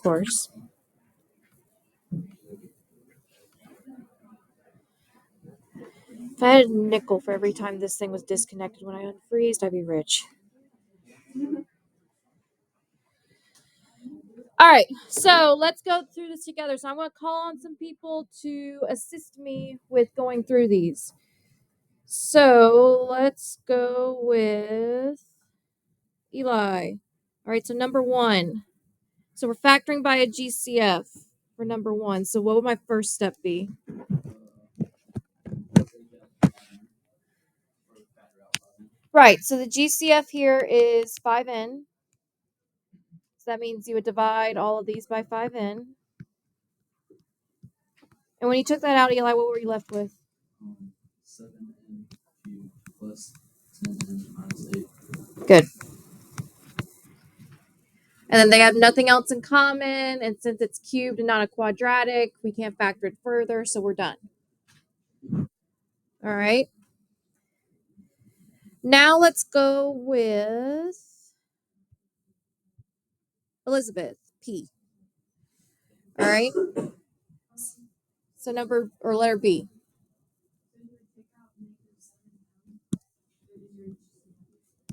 course. If I had a nickel for every time this thing was disconnected when I unfreezed, I'd be rich. All right, so let's go through this together. So I'm going to call on some people to assist me with going through these. So let's go with Eli. All right, so number 1. So we're factoring by a GCF for number 1. So what would my first step be? Right, so the GCF here is 5n. So that means you would divide all of these by 5n. And when you took that out, Eli, what were you left with? 7n cubed plus 10n minus 8. Good. And then they have nothing else in common. And since it's cubed and not a quadratic, we can't factor it further, so we're done. All right. Now let's go with Elizabeth, P. All right. So letter B.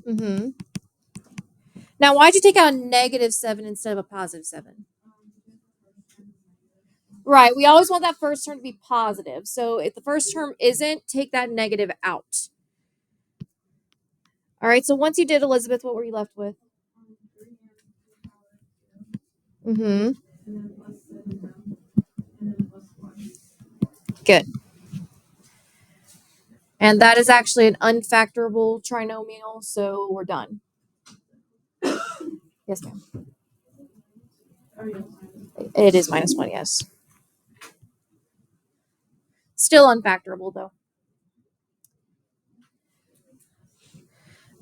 Mm-hmm. Now, why'd you take out a -7 instead of a +7? Right. We always want that first term to be positive. So if the first term isn't, take that negative out. All right. So once you did, Elizabeth, what were you left with? Mm-hmm. Good. And that is actually an unfactorable trinomial, so we're done. Yes, ma'am. It is -1, yes. Still unfactorable, though.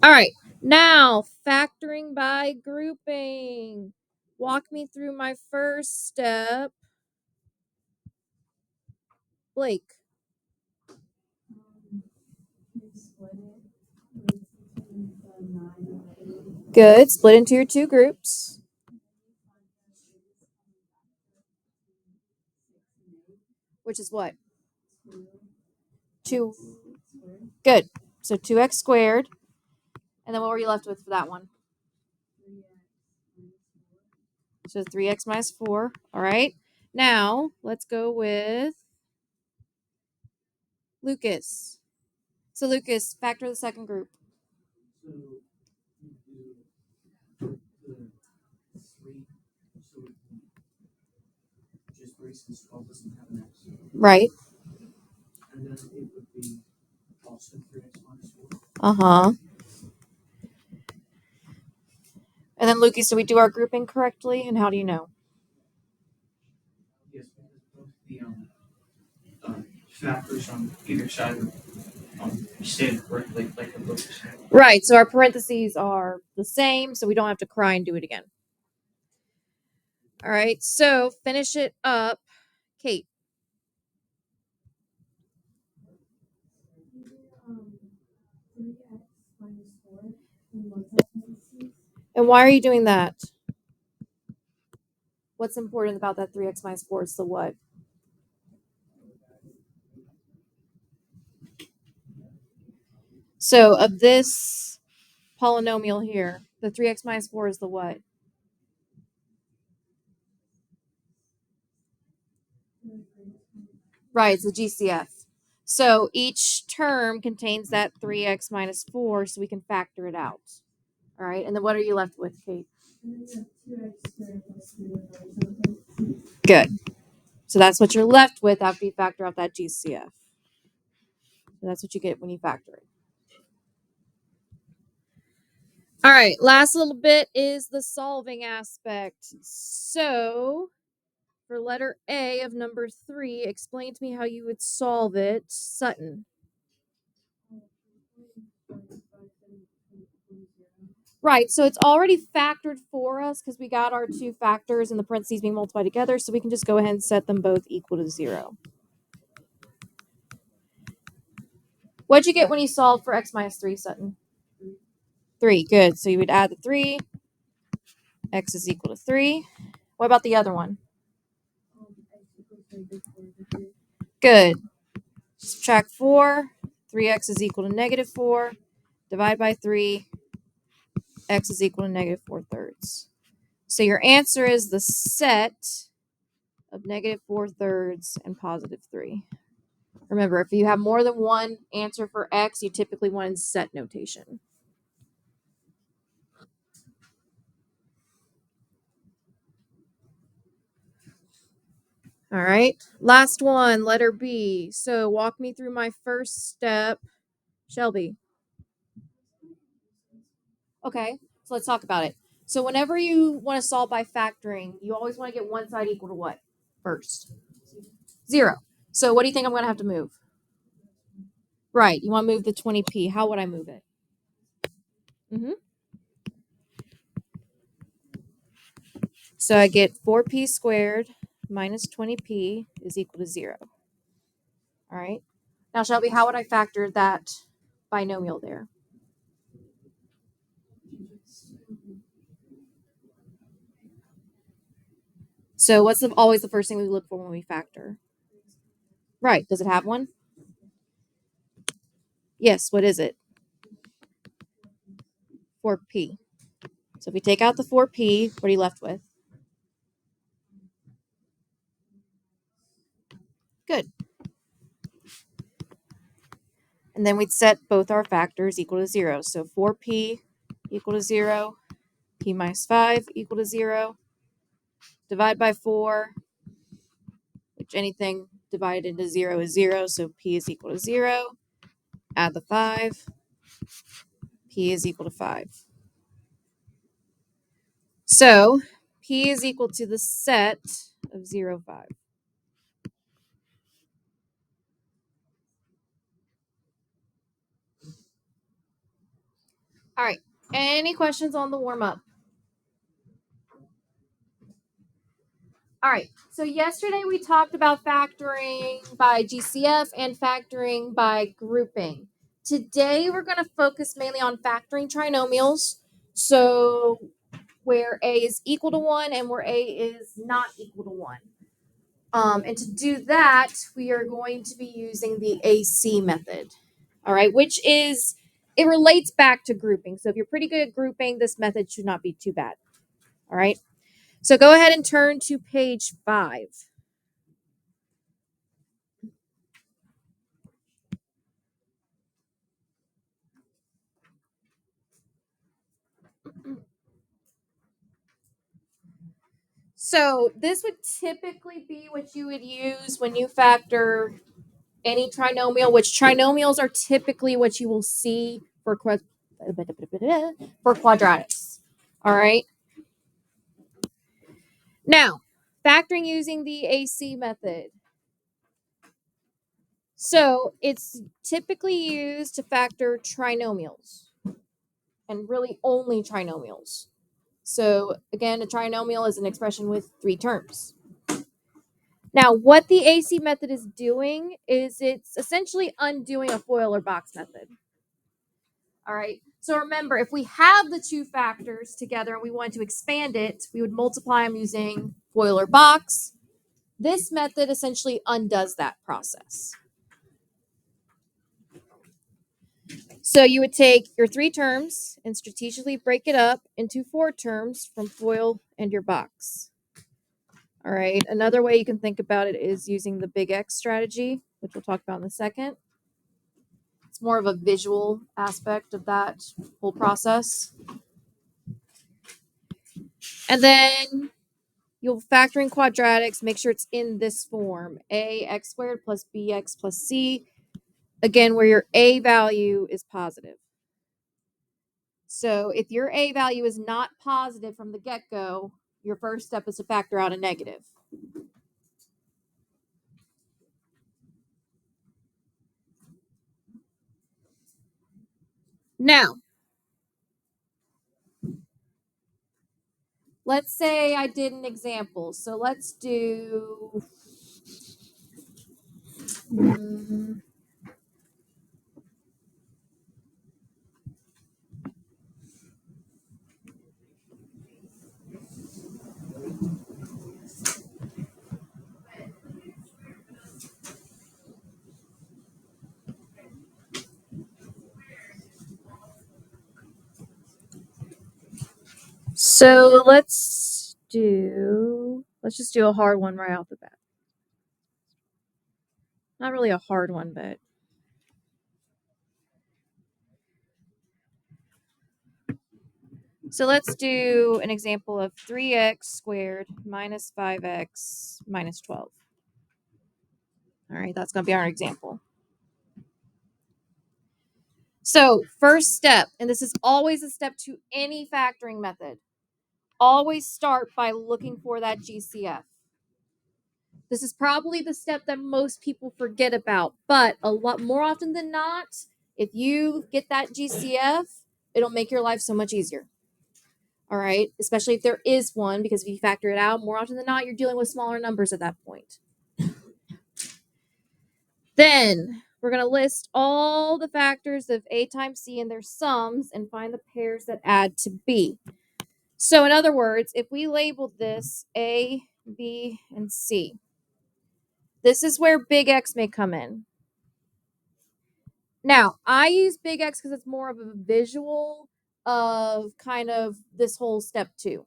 All right. Now, factoring by grouping. Walk me through my first step. Blake. Good. Split into your 2 groups. Which is what? 2. Good. So 2x squared. And then what were you left with for that one? So 3x minus 4. All right. Now, let's go with Lucas. So Lucas, factor the second group. So you do the 3, so we can just 3 since 12 doesn't have an x. Right. And then it would be also 3x minus 4. Uh-huh. And then Lucas, do we do our grouping correctly? And how do you know? Yes, because both the factors on either side are stated correctly, like the book said. Right. So our parentheses are the same, so we don't have to cry and do it again. All right. So finish it up. Kate. And why are you doing that? What's important about that 3x minus 4? It's the what? So of this polynomial here, the 3x minus 4 is the what? Right, it's the GCF. So each term contains that 3x minus 4, so we can factor it out. All right, and then what are you left with, Kate? Good. So that's what you're left with after you factor out that GCF. So that's what you get when you factor it. All right, last little bit is the solving aspect. So for letter A of number 3, explain to me how you would solve it, Sutton. Right, so it's already factored for us because we got our 2 factors and the parentheses being multiplied together, so we can just go ahead and set them both equal to 0. What'd you get when you solved for x minus 3, Sutton? 3, good. So you would add the 3. X is equal to 3. What about the other one? Good. Subtract 4. 3x is equal to negative 4. Divide by 3. X is equal to negative 4/3. So your answer is the set of negative 4/3 and positive 3. Remember, if you have more than one answer for x, you typically want in set notation. All right, last one, letter B. So walk me through my first step. Shelby. Okay, so let's talk about it. So whenever you want to solve by factoring, you always want to get one side equal to what first? 0. So what do you think I'm going to have to move? Right, you want to move the 20p. How would I move it? So I get 4p squared minus 20p is equal to 0. All right. Now, Shelby, how would I factor that binomial there? So what's always the first thing we look for when we factor? Right. Does it have one? Yes. What is it? 4p. So if we take out the 4p, what are you left with? Good. And then we'd set both our factors equal to 0. So 4p equal to 0, p minus 5 equal to 0. Divide by 4, which anything divided into 0 is 0, so p is equal to 0. Add the 5, p is equal to 5. So p is equal to the set of 0, 5. All right. Any questions on the warm up? All right. So yesterday we talked about factoring by GCF and factoring by grouping. Today we're going to focus mainly on factoring trinomials. So where a is equal to 1 and where a is not equal to 1. And to do that, we are going to be using the AC method. All right, which is, it relates back to grouping. So if you're pretty good at grouping, this method should not be too bad. All right, so go ahead and turn to page 5. So this would typically be what you would use when you factor any trinomial, which trinomials are typically what you will see for quadratics. All right. Now, factoring using the AC method. So it's typically used to factor trinomials and really only trinomials. So again, a trinomial is an expression with 3 terms. Now, what the AC method is doing is it's essentially undoing a FOIL or box method. All right. So remember, if we have the two factors together and we want to expand it, we would multiply them using FOIL or box. This method essentially undoes that process. So you would take your 3 terms and strategically break it up into 4 terms from FOIL and your box. All right. Another way you can think about it is using the big X strategy, which we'll talk about in a second. It's more of a visual aspect of that whole process. And then you'll factor in quadratics, make sure it's in this form, ax squared plus bx plus c, again, where your a value is positive. So if your a value is not positive from the get-go, your first step is to factor out a negative. Now, let's say I did an example. So let's do So let's just do a hard one right off the bat. Not really a hard one, but so let's do an example of 3x squared minus 5x minus 12. All right, that's going to be our example. So first step, and this is always a step to any factoring method, always start by looking for that GCF. This is probably the step that most people forget about, but a lot more often than not, if you get that GCF, it'll make your life so much easier. All right, especially if there is one, because if you factor it out, more often than not, you're dealing with smaller numbers at that point. Then we're going to list all the factors of A times C and their sums and find the pairs that add to B. So in other words, if we labeled this A, B, and C, this is where big X may come in. Now, I use big X because it's more of a visual of kind of this whole step 2.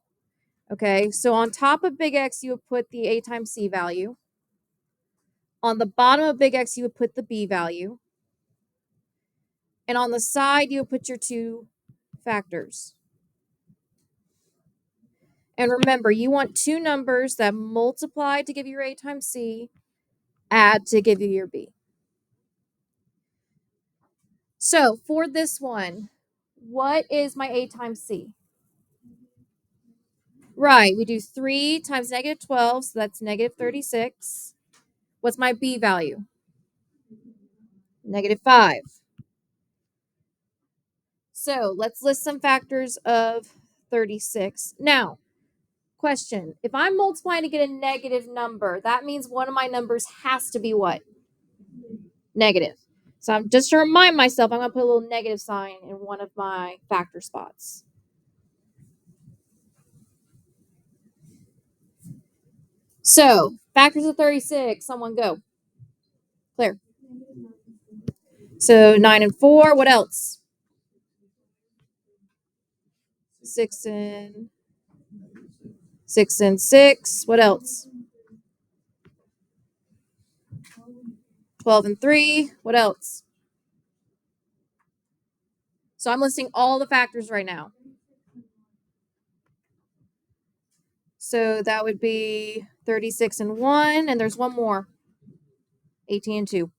Okay, so on top of big X, you would put the A times C value. On the bottom of big X, you would put the B value. And on the side, you would put your 2 factors. And remember, you want 2 numbers that multiply to give you your A times C, add to give you your B. So for this one, what is my A times C? Right, we do 3 times negative 12, so that's negative 36. What's my B value? Negative 5. So let's list some factors of 36. Now, question, if I'm multiplying to get a negative number, that means one of my numbers has to be what? Negative. So I'm just to remind myself, I'm going to put a little negative sign in one of my factor spots. So, factors of 36, someone go. Claire. So 9 and 4, what else? 6 and 6, what else? 12 and 3, what else? So I'm listing all the factors right now. So that would be 36 and 1, and there's one more. 18 and 2.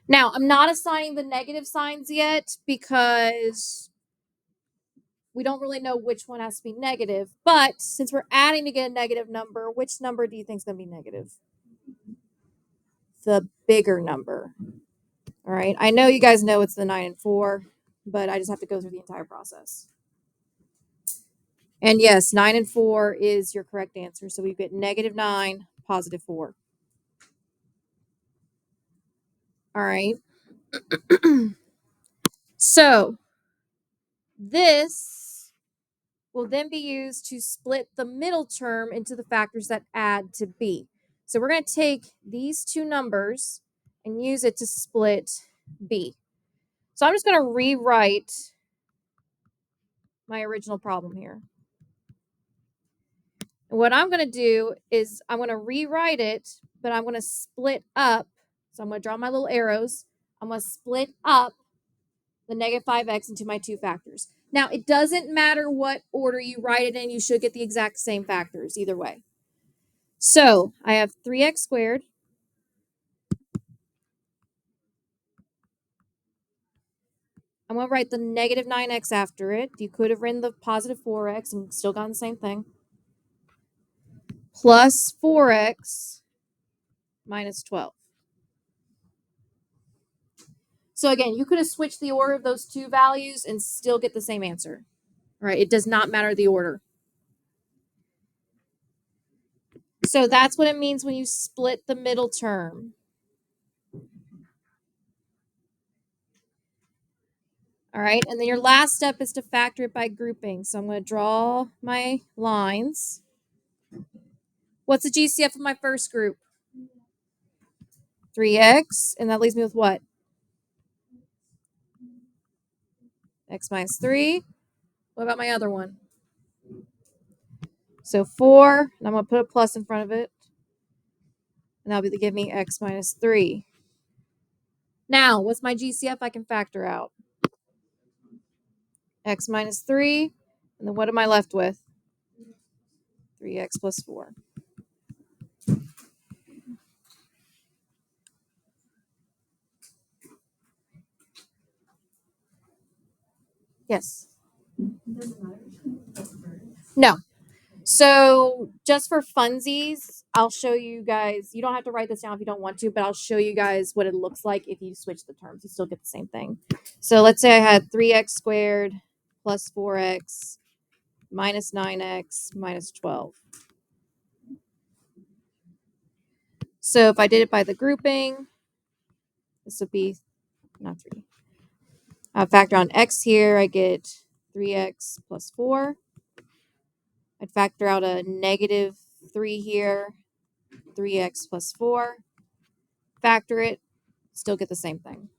Now, I'm not assigning the negative signs yet because we don't really know which one has to be negative. But since we're adding to get a negative number, which number do you think is going to be negative? The bigger number. All right. I know you guys know it's the 9 and 4, but I just have to go through the entire process. And yes, 9 and 4 is your correct answer. So we get negative 9, positive 4. All right. So this will then be used to split the middle term into the factors that add to B. So we're going to take these 2 numbers and use it to split B. So I'm just going to rewrite my original problem here. And what I'm going to do is I'm going to rewrite it, but I'm going to split up. So I'm going to draw my little arrows. I'm going to split up the negative 5x into my 2 factors. Now, it doesn't matter what order you write it in. You should get the exact same factors either way. So I have 3x squared. I'm going to write the negative 9x after it. You could have written the positive 4x and still gotten the same thing. Plus 4x minus 12. So again, you could have switched the order of those 2 values and still get the same answer. All right, it does not matter the order. So that's what it means when you split the middle term. All right, and then your last step is to factor it by grouping. So I'm going to draw my lines. What's the GCF of my first group? 3x, and that leaves me with what? X minus 3. What about my other one? So 4, and I'm going to put a plus in front of it. And that'll give me x minus 3. Now, what's my GCF I can factor out? X minus 3. And then what am I left with? 3x plus 4. Yes. No. So just for funsies, I'll show you guys. You don't have to write this down if you don't want to, but I'll show you guys what it looks like if you switch the terms. You still get the same thing. So let's say I had 3x squared plus 4x minus 9x minus 12. So if I did it by the grouping, this would be not 3. I'll factor on x here. I get 3x plus 4. I'd factor out a negative 3 here, 3x plus 4. Factor it, still get the same thing.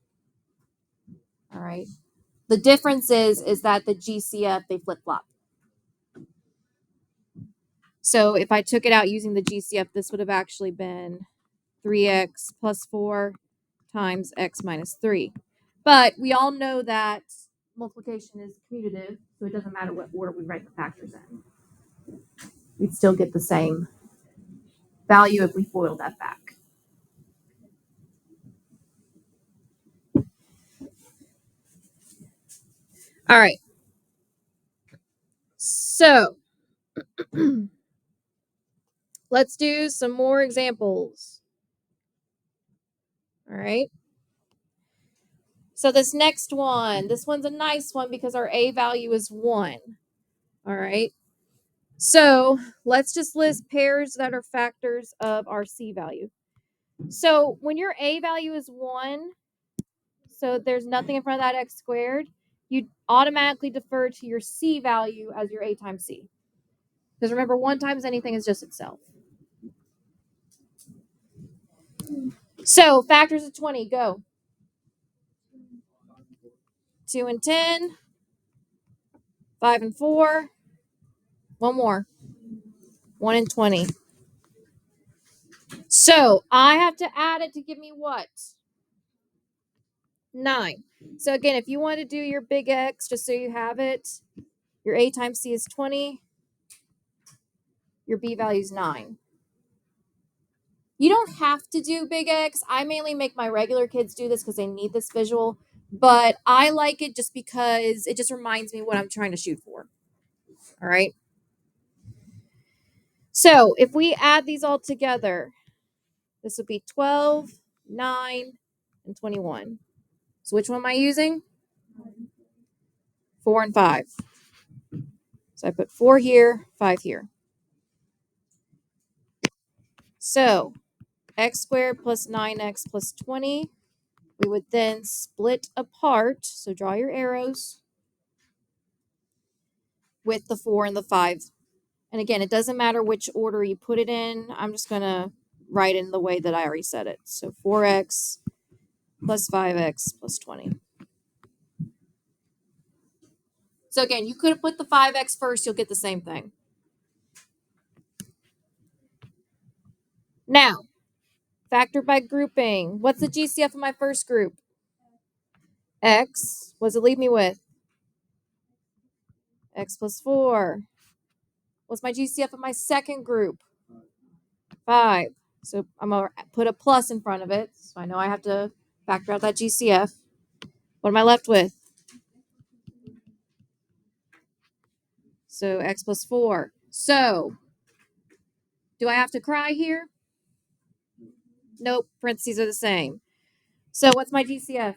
All right. The difference is that the GCF, they flip-flop. So if I took it out using the GCF, this would have actually been 3x plus 4 times x minus 3. But we all know that multiplication is commutative, so it doesn't matter what order we write the factors in. We'd still get the same value if we FOIL that back. All right. So let's do some more examples. All right. So this next one, this one's a nice one because our A value is 1. All right. So let's just list pairs that are factors of our C value. So when your A value is 1, so there's nothing in front of that x squared, you automatically defer to your C value as your A times C. Because remember, 1 times anything is just itself. So factors of 20, go. 2 and 10, 5 and 4, one more, 1 and 20. So I have to add it to give me what? 9. So again, if you want to do your big X, just so you have it, your A times C is 20. Your B value is 9. You don't have to do big X. I mainly make my regular kids do this because they need this visual. But I like it just because it just reminds me what I'm trying to shoot for. All right. So if we add these all together, this would be 12, 9, and 21. So which one am I using? 4 and 5. So I put 4 here, 5 here. So x squared plus 9x plus 20. We would then split apart. So draw your arrows with the 4 and the 5. And again, it doesn't matter which order you put it in. I'm just going to write in the way that I already said it. So 4x plus 5x plus 20. So again, you could have put the 5x first. You'll get the same thing. Now, factor by grouping. What's the GCF of my first group? X. What does it leave me with? X plus 4. What's my GCF of my second group? 5. So I'm going to put a plus in front of it. So I know I have to factor out that GCF. What am I left with? So x plus 4. So do I have to cry here? Nope. Parentheses are the same. So what's my GCF?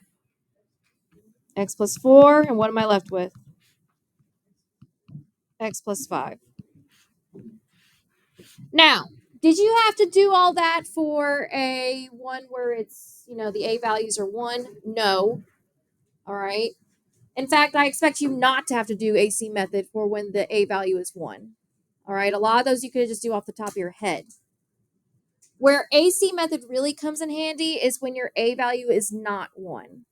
X plus 4. And what am I left with? X plus 5. Now, did you have to do all that for a one where it's, the A values are 1? No. All right. In fact, I expect you not to have to do AC method for when the A value is 1. All right. A lot of those you could just do off the top of your head. Where AC method really comes in handy is when your A value is not 1.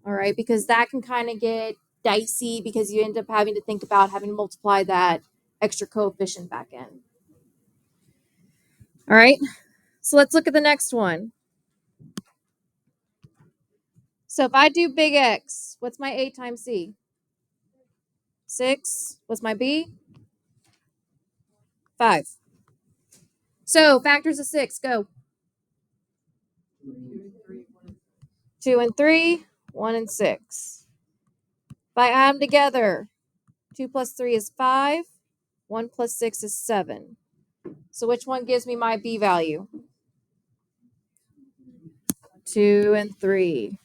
All right. Because that can kind of get dicey because you end up having to think about having to multiply that extra coefficient back in. All right, so let's look at the next one. So if I do big X, what's my A times C? 6. What's my B? 5. So factors of 6, go. 2 and 3, 1 and 6. If I add them together, 2 plus 3 is 5, 1 plus 6 is 7. So which one gives me my B value? 2 and 3.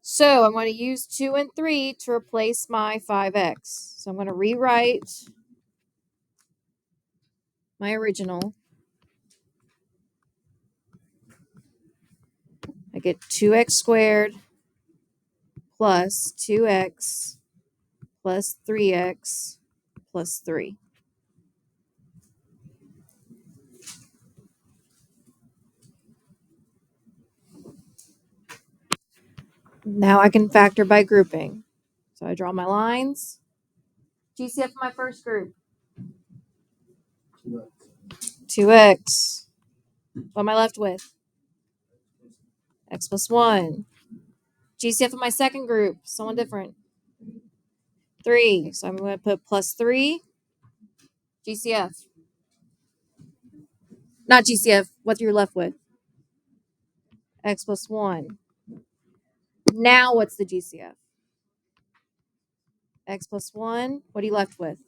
So I'm going to use 2 and 3 to replace my 5x. So I'm going to rewrite my original. I get 2x squared plus 2x plus 3x plus 3. Now I can factor by grouping. So I draw my lines. GCF of my first group. 2x. What am I left with? X plus 1. GCF of my second group. Someone different. 3. So I'm going to put plus 3. GCF. Not GCF. What you're left with? X plus 1. Now what's the GCF? X plus 1. What are you left with?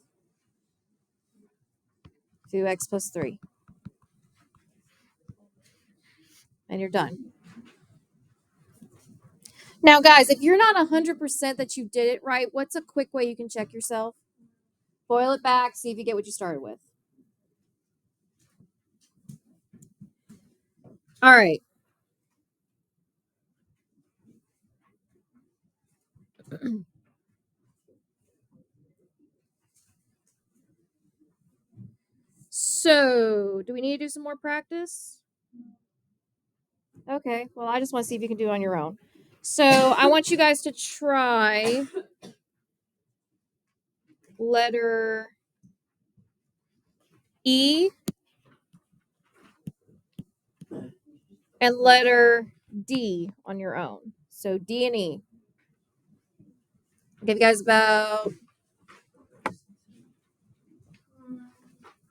2x plus 3. And you're done. Now, guys, if you're not 100% that you did it right, what's a quick way you can check yourself? Boil it back, see if you get what you started with. All right. So, do we need to do some more practice? Okay, well, I just want to see if you can do it on your own. So, I want you guys to try letter E and letter D on your own. So, D and E. I'll give you guys about,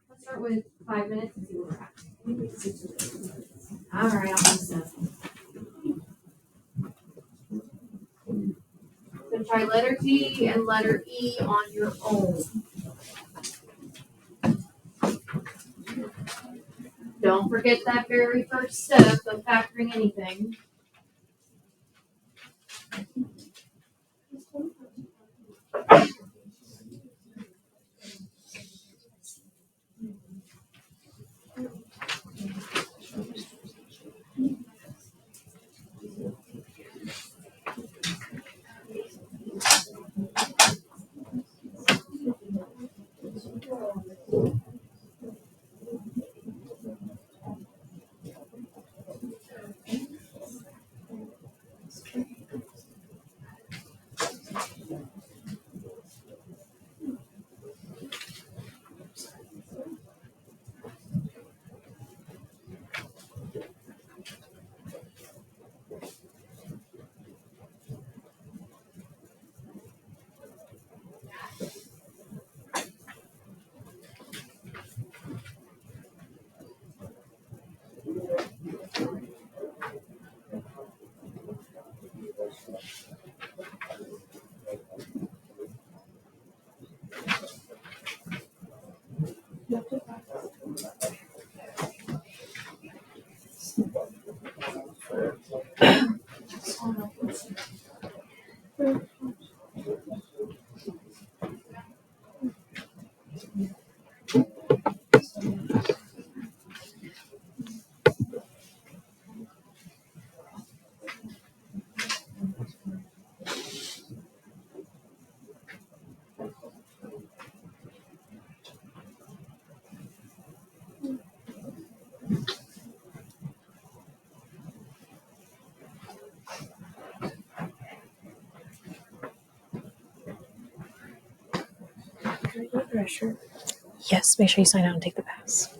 let's start with 5 minutes and see where we're at. All right, I'll do so. So try letter D and letter E on your own. Don't forget that very first step of factoring anything. Yes, make sure you sign out and take the pass.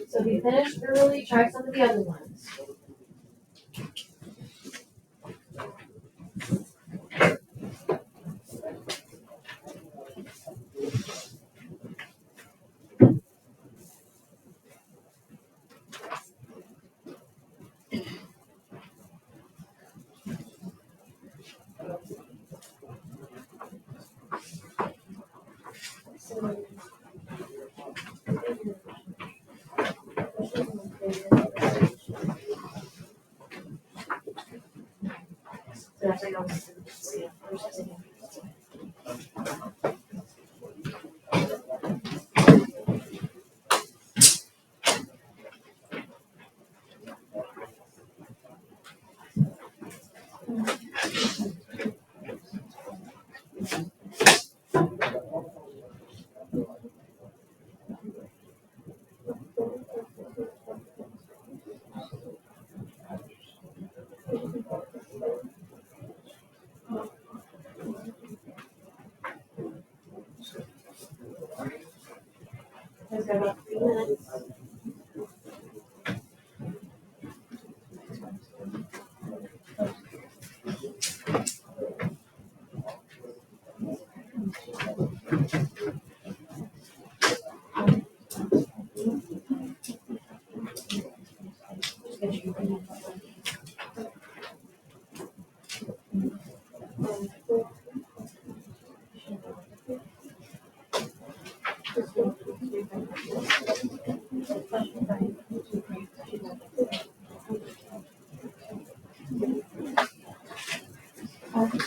So if you finish early, try some of the other ones. Let's go about 3 minutes.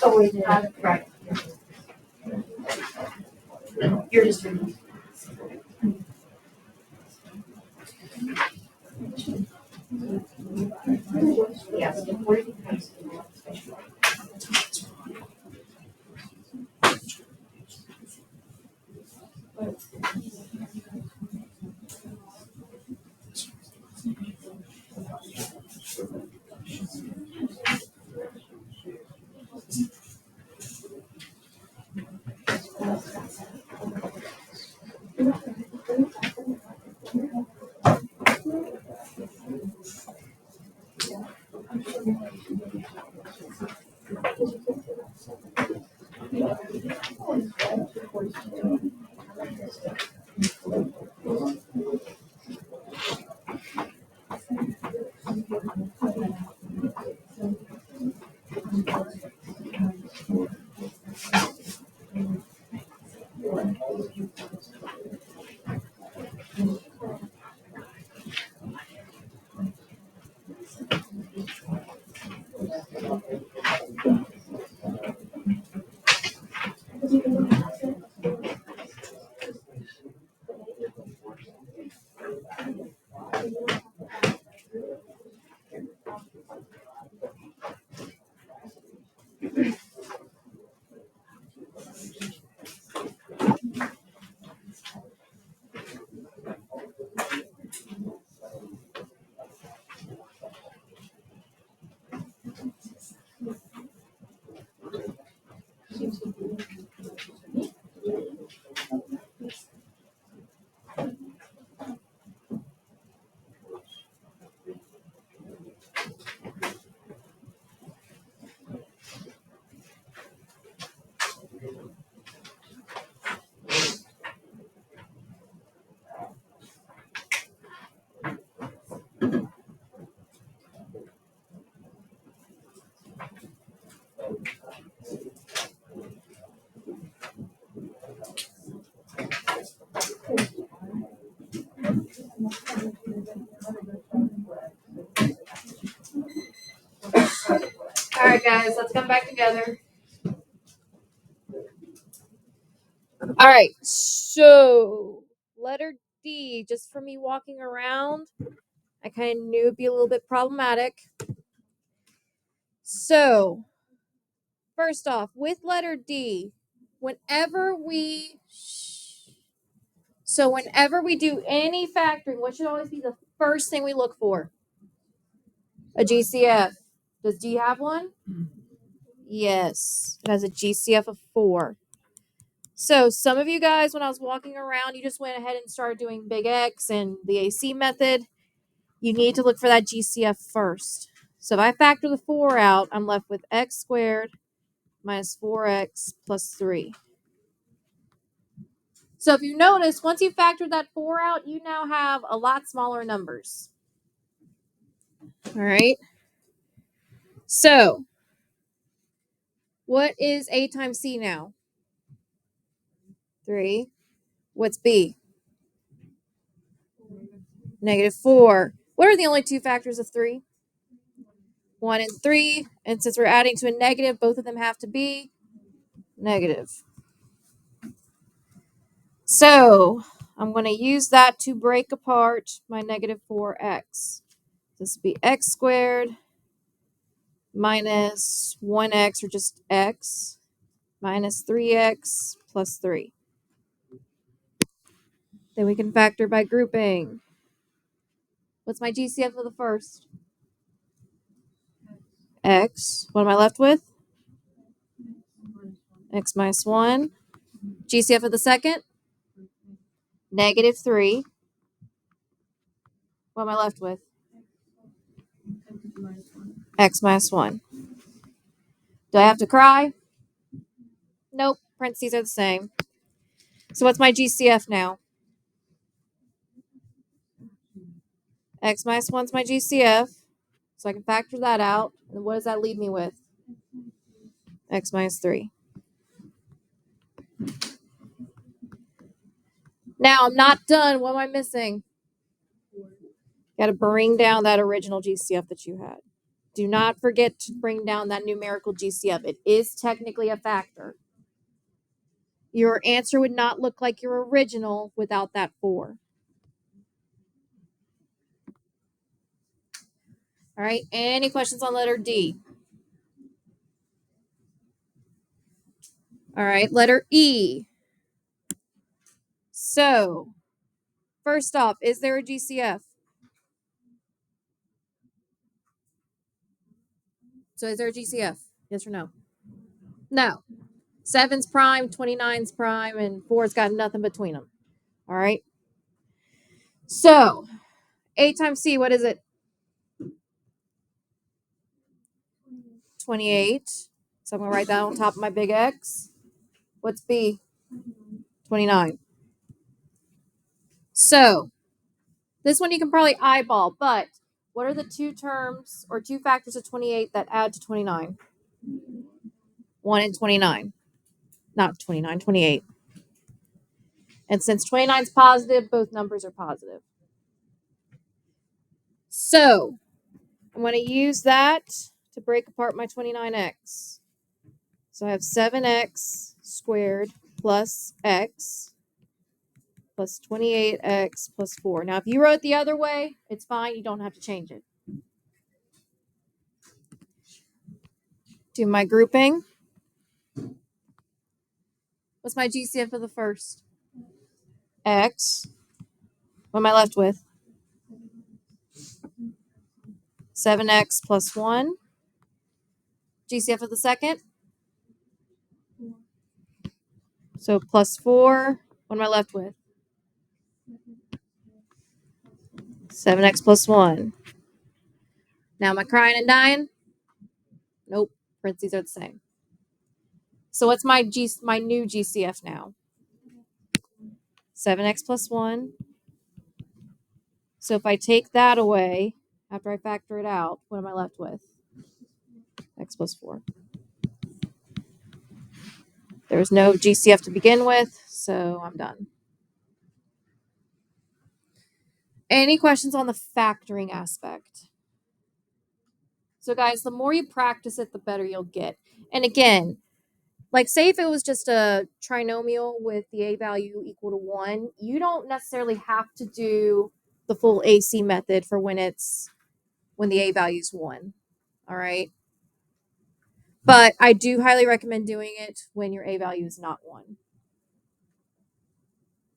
Oh, wait, right. You're just reading. Yes. right, guys, let's come back together. All right, so letter D, just for me walking around, I kind of knew it'd be a little bit problematic. So, first off, with letter D, whenever we do any factoring, what should always be the first thing we look for? A GCF. Does D have one? Yes, it has a GCF of 4. So some of you guys, when I was walking around, you just went ahead and started doing big X and the AC method. You need to look for that GCF first. So if I factor the 4 out, I'm left with x squared minus 4x plus 3. So if you notice, once you factor that 4 out, you now have a lot smaller numbers. All right. So what is A times C now? 3. What's B? -4. What are the only two factors of 3? 1 and 3. And since we're adding to a negative, both of them have to be negative. So I'm going to use that to break apart my -4x. This will be x squared minus 1x, or just x, minus 3x plus 3. Then we can factor by grouping. What's my GCF of the first? X. What am I left with? X minus 1. GCF of the second? -3. What am I left with? X minus 1. Do I have to cry? Nope. Parentheses are the same. So what's my GCF now? X minus 1 is my GCF. So I can factor that out. And what does that leave me with? X minus 3. Now I'm not done. What am I missing? Got to bring down that original GCF that you had. Do not forget to bring down that numerical GCF. It is technically a factor. Your answer would not look like your original without that 4. All right. Any questions on letter D? All right. Letter E. So, first off, is there a GCF? So, is there a GCF? Yes or no? No. 7's prime, 29's prime, and 4's got nothing between them. All right. So, A times C, what is it? 28. So I'm going to write that on top of my big X. What's B? 29. So, this one you can probably eyeball, but what are the two terms or two factors of 28 that add to 29? 1 and 29. Not 29, 28. And since 29 is positive, both numbers are positive. So, I'm going to use that to break apart my 29x. So I have 7x squared plus x plus 28x plus 4. Now, if you wrote the other way, it's fine. You don't have to change it. Do my grouping. What's my GCF for the first? X. What am I left with? 7x plus 1. GCF of the second? So plus 4. What am I left with? 7x plus 1. Now, am I crying and dying? Nope. Parentheses are the same. So what's my new GCF now? 7x plus 1. So if I take that away, after I factor it out, what am I left with? X plus 4. There was no GCF to begin with, so I'm done. Any questions on the factoring aspect? So, guys, the more you practice it, the better you'll get. And again, like say if it was just a trinomial with the a value equal to 1, you don't necessarily have to do the full AC method for when the a value is 1. All right. But I do highly recommend doing it when your a value is not 1.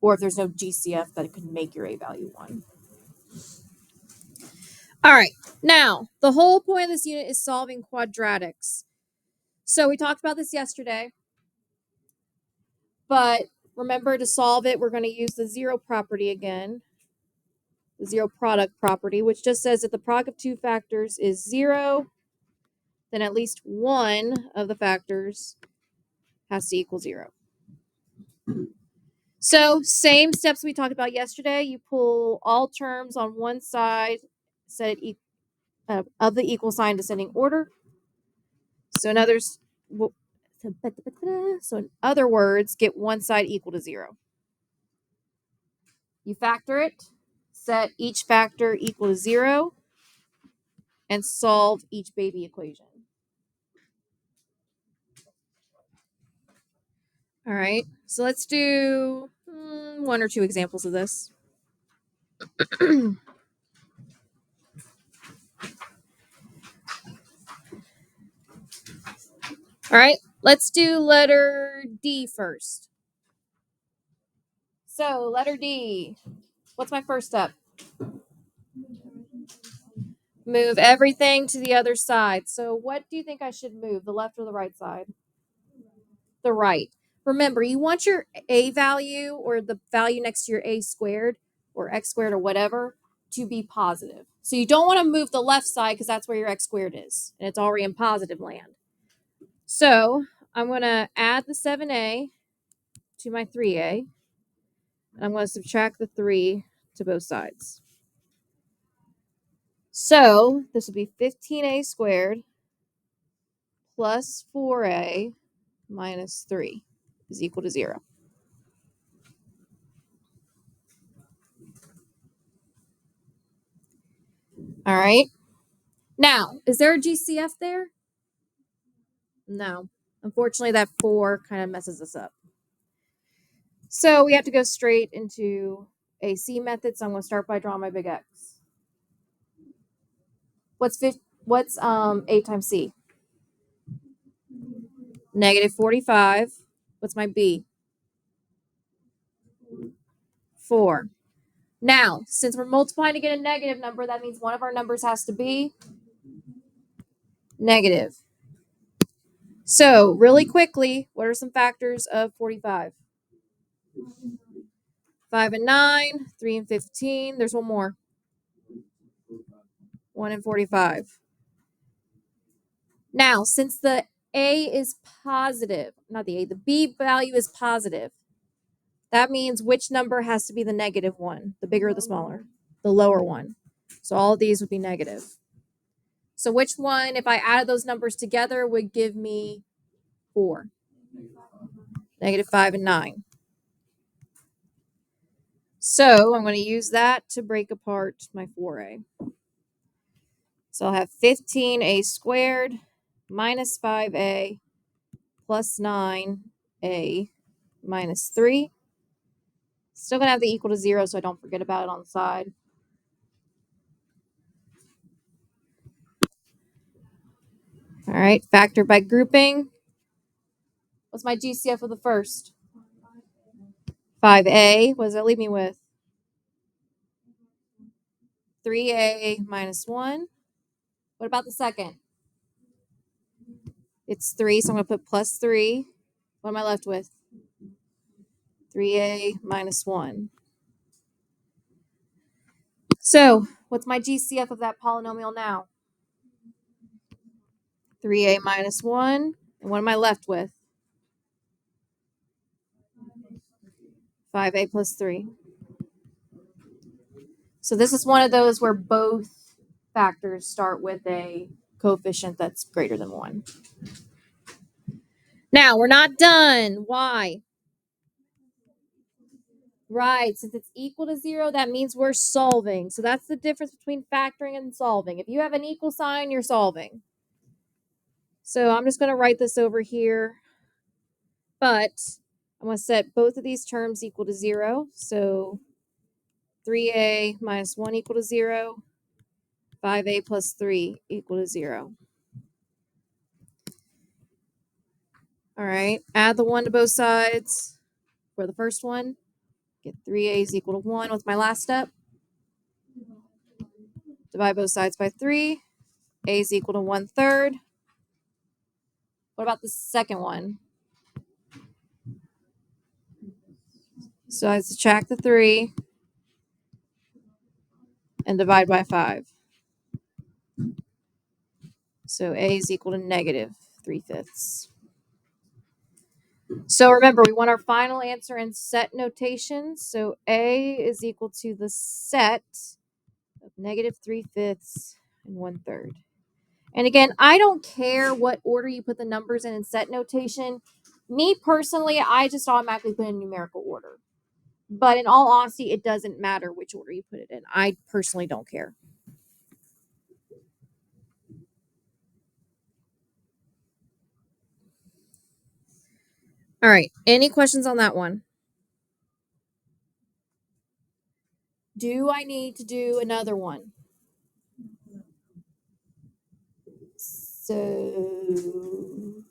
Or if there's no GCF that could make your a value 1. All right. Now, the whole point of this unit is solving quadratics. So we talked about this yesterday. But remember, to solve it, we're going to use the zero property again. The zero product property, which just says that the product of two factors is 0, then at least one of the factors has to equal 0. So same steps we talked about yesterday. You pull all terms on one side, set it of the equal sign descending order. So in other words, get one side equal to 0. You factor it, set each factor equal to 0, and solve each baby equation. All right, so let's do one or two examples of this. All right, let's do letter D first. So letter D, what's my first step? Move everything to the other side. So what do you think I should move, the left or the right side? The right. Remember, you want your a value or the value next to your a squared or x squared or whatever to be positive. So you don't want to move the left side because that's where your x squared is, and it's already in positive land. So I'm going to add the 7a to my 3a, and I'm going to subtract the 3 to both sides. So this would be 15a squared plus 4a minus 3 is equal to 0. All right. Now, is there a GCF there? No. Unfortunately, that 4 kind of messes us up. So we have to go straight into AC method. So I'm going to start by drawing my big X. What's A times C? Negative 45. What's my B? 4. Now, since we're multiplying to get a negative number, that means one of our numbers has to be negative. So, really quickly, what are some factors of 45? 5 and 9, 3 and 15. There's one more. 1 and 45. Now, since the A is positive, not the A, the B value is positive, that means which number has to be the negative one? The bigger or the smaller? The lower one. So all of these would be negative. So which one, if I added those numbers together, would give me 4? Negative 5 and 9. So I'm going to use that to break apart my 4a. So I'll have 15a squared minus 5a plus 9a minus 3. Still going to have the equal to 0, so I don't forget about it on the side. All right, factor by grouping. What's my GCF of the first? 5a. What does that leave me with? 3a minus 1. What about the second? It's 3, so I'm going to put plus 3. What am I left with? 3a minus 1. So, what's my GCF of that polynomial now? 3a minus 1. And what am I left with? 5a plus 3. So this is one of those where both factors start with a coefficient that's greater than 1. Now, we're not done. Why? Right, since it's equal to 0, that means we're solving. So that's the difference between factoring and solving. If you have an equal sign, you're solving. So I'm just going to write this over here. But I'm going to set both of these terms equal to 0. So 3a minus 1 equal to 0. 5a plus 3 equal to 0. All right, add the 1 to both sides for the first one. Get 3a is equal to 1. What's my last step? Divide both sides by 3. A is equal to 1/3. What about the second one? So I subtract the 3 and divide by 5. So A is equal to negative 3/5. So remember, we want our final answer in set notation. So A is equal to the set of negative 3/5 and 1/3. And again, I don't care what order you put the numbers in set notation. Me personally, I just automatically put in numerical order. But in all honesty, it doesn't matter which order you put it in. I personally don't care. All right. Any questions on that one? Do I need to do another one? So,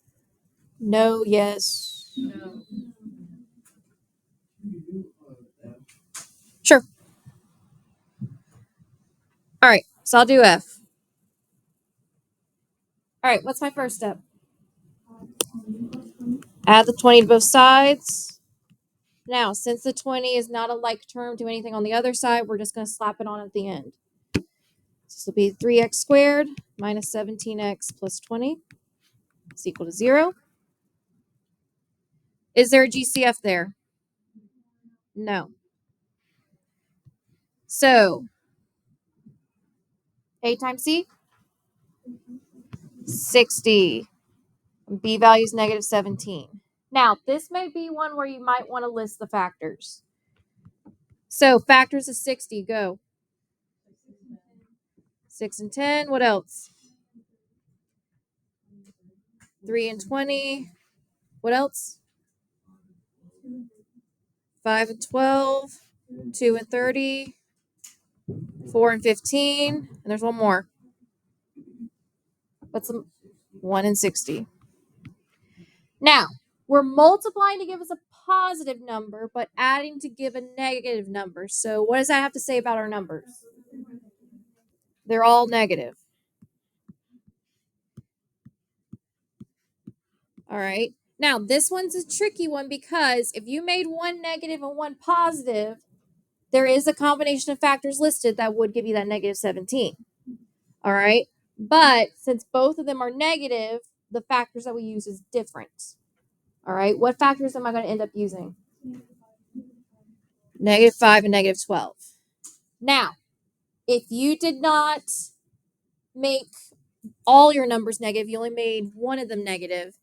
no, yes. No. Sure. All right. So I'll do F. All right. What's my first step? Add the 20 to both sides. Now, since the 20 is not a like term to anything on the other side, we're just going to slap it on at the end. So this will be 3x squared minus 17x plus 20 is equal to 0. Is there a GCF there? No. So, A times C? 60. B value is negative 17. Now, this may be one where you might want to list the factors. So, factors of 60, go. 6 and 10, what else? 3 and 20, what else? 5 and 12, 2 and 30, 4 and 15, and there's one more. What's the 1 and 60? Now, we're multiplying to give us a positive number, but adding to give a negative number. So what does that have to say about our numbers? They're all negative. All right. Now, this one's a tricky one because if you made one negative and one positive, there is a combination of factors listed that would give you that negative 17. All right. But since both of them are negative, the factors that we use is different. All right. What factors am I going to end up using? Negative 5 and negative 12. Now, if you did not make all your numbers negative, you only made one of them negative.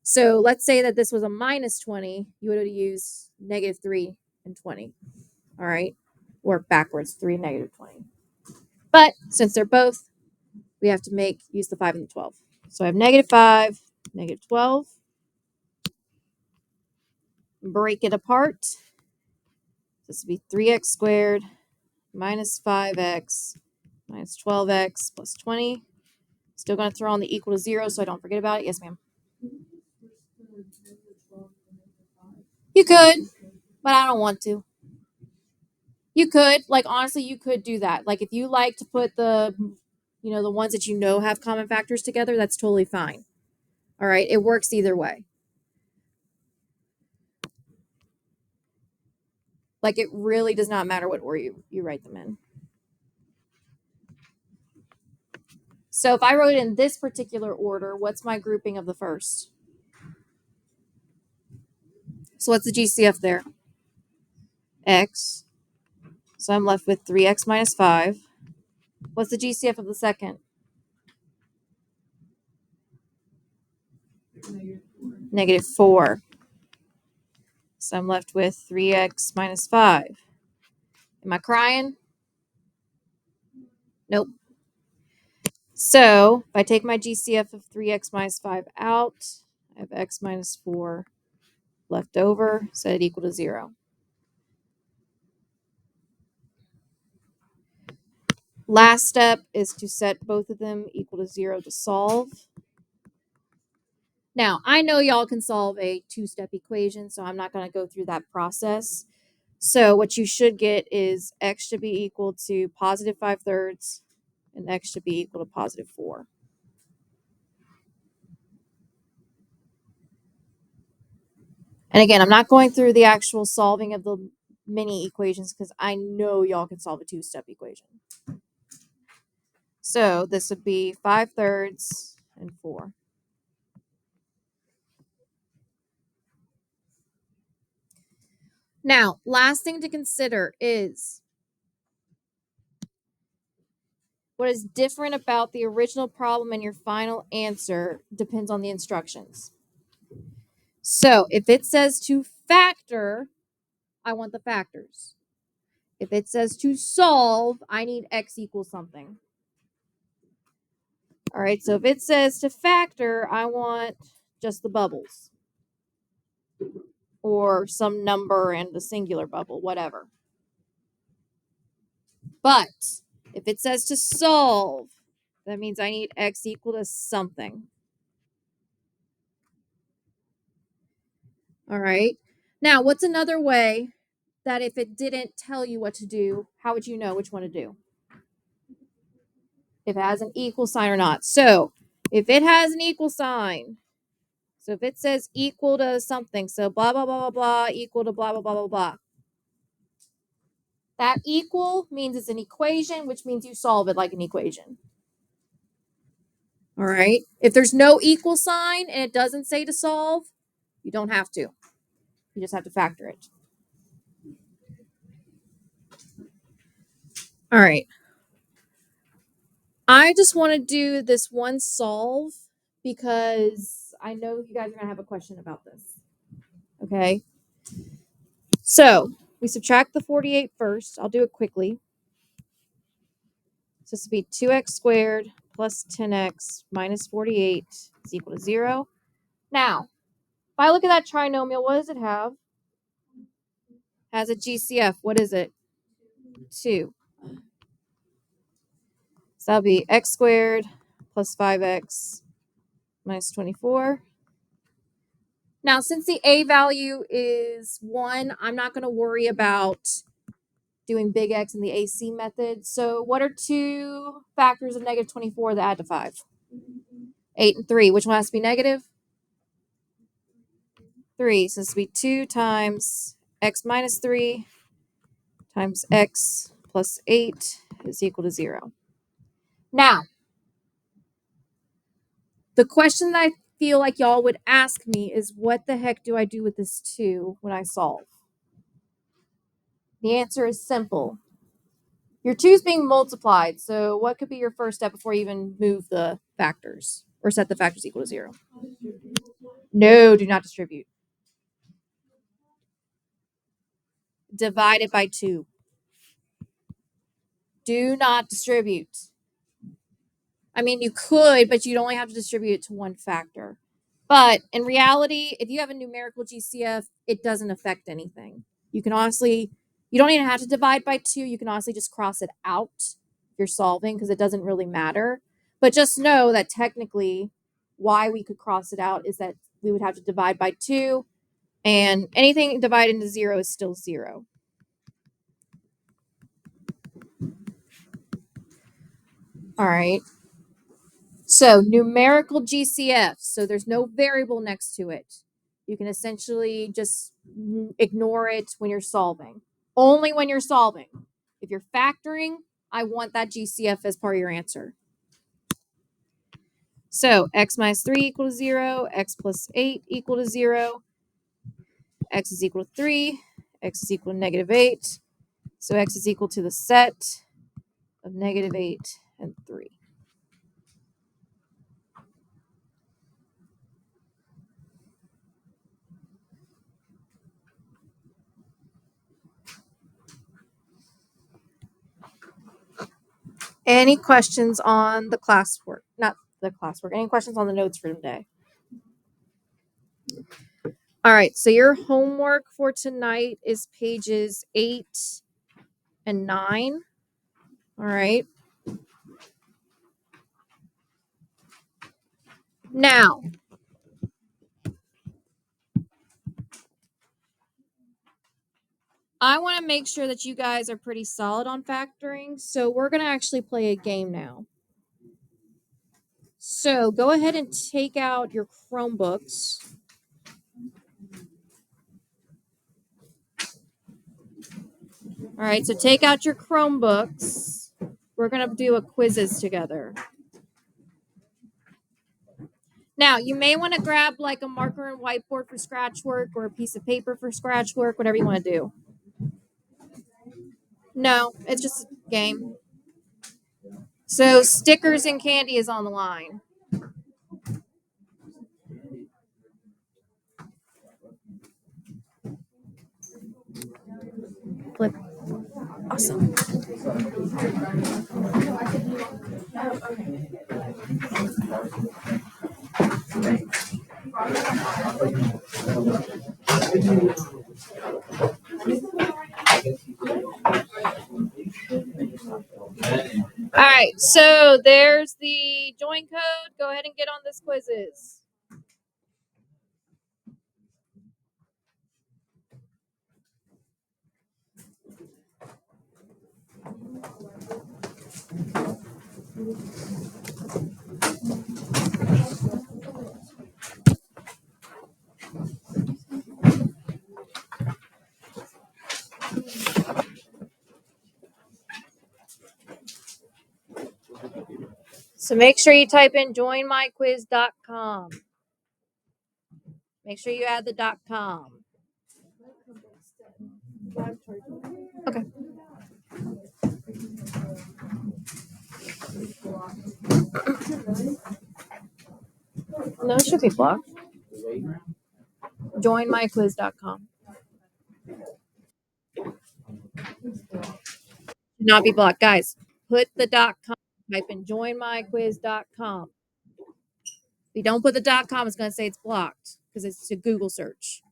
So let's say that this was a minus 20, you would have used negative 3 and 20. All right. Or backwards, 3 and negative 20. But since they're both, we have to use the 5 and the 12. So I have negative 5, negative 12. Break it apart. This would be 3x squared minus 5x minus 12x plus 20. Still going to throw on the equal to 0 so I don't forget about it. Yes, ma'am. You could, but I don't want to. You could, like, honestly, you could do that. Like, if you like to put the ones that you know have common factors together, that's totally fine. All right, it works either way. Like, it really does not matter what order you write them in. So if I wrote it in this particular order, what's my grouping of the first? So what's the GCF there? X. So I'm left with 3x minus 5. What's the GCF of the second? Negative 4. So I'm left with 3x minus 5. Am I crying? Nope. So if I take my GCF of 3x minus 5 out, I have x minus 4 left over, set it equal to 0. Last step is to set both of them equal to 0 to solve. Now, I know y'all can solve a two-step equation, so I'm not going to go through that process. So what you should get is x should be equal to positive 5/3 and x should be equal to positive 4. And again, I'm not going through the actual solving of the mini equations because I know y'all can solve a two-step equation. So this would be 5/3 and 4. Now, last thing to consider is what is different about the original problem and your final answer depends on the instructions. So if it says to factor, I want the factors. If it says to solve, I need x equals something. All right, so if it says to factor, I want just the bubbles or some number and a singular bubble, whatever. But if it says to solve, that means I need x equal to something. All right. Now, what's another way that if it didn't tell you what to do, how would you know which one to do? If it has an equal sign or not. So if it has an equal sign, so if it says equal to something, so blah, blah, blah, blah, blah, equal to blah, blah, blah, blah, blah. That equal means it's an equation, which means you solve it like an equation. All right. If there's no equal sign and it doesn't say to solve, you don't have to. You just have to factor it. All right. I just want to do this one solve because I know you guys are going to have a question about this. Okay. So we subtract the 48 first. I'll do it quickly. So this would be 2x squared plus 10x minus 48 is equal to 0. Now, if I look at that trinomial, what does it have? Has a GCF. What is it? 2. So that'll be x squared plus 5x minus 24. Now, since the a value is 1, I'm not going to worry about doing big X in the AC method. So what are two factors of negative 24 that add to 5? 8 and 3. Which one has to be negative? 3. So this will be 2 times x minus 3 times x plus 8 is equal to 0. Now, the question that I feel like y'all would ask me is, what the heck do I do with this 2 when I solve? The answer is simple. Your 2 is being multiplied, so what could be your first step before you even move the factors or set the factors equal to 0? No, do not distribute. Divide it by 2. Do not distribute. I mean, you could, but you'd only have to distribute it to one factor. But in reality, if you have a numerical GCF, it doesn't affect anything. You can honestly, you don't even have to divide by 2. You can honestly just cross it out if you're solving because it doesn't really matter. But just know that technically, why we could cross it out is that we would have to divide by 2, and anything divided into 0 is still 0. All right. So numerical GCF, so there's no variable next to it. You can essentially just ignore it when you're solving. Only when you're solving. If you're factoring, I want that GCF as part of your answer. So x minus 3 equal to 0, x plus 8 equal to 0, x is equal to 3, x is equal to negative 8. So x is equal to the set of negative 8 and 3. Any questions on the classwork? Not the classwork. Any questions on the notes for today? All right. So your homework for tonight is pages 8 and 9. All right. Now, I want to make sure that you guys are pretty solid on factoring. So we're going to actually play a game now. So go ahead and take out your Chromebooks. All right, so take out your Chromebooks. We're going to do a quizzes together. Now, you may want to grab like a marker and whiteboard for scratch work or a piece of paper for scratch work, whatever you want to do. No, it's just a game. So stickers and candy is on the line. Flip. Awesome. All right, so there's the join code. Go ahead and get on this quizzes. So make sure you type in joinmyquiz.com. Make sure you add the .com. Okay. No, it should be blocked. Joinmyquiz.com. Not be blocked. Guys, put the .com. Type in joinmyquiz.com. If you don't put the .com, it's going to say it's blocked because it's a Google search.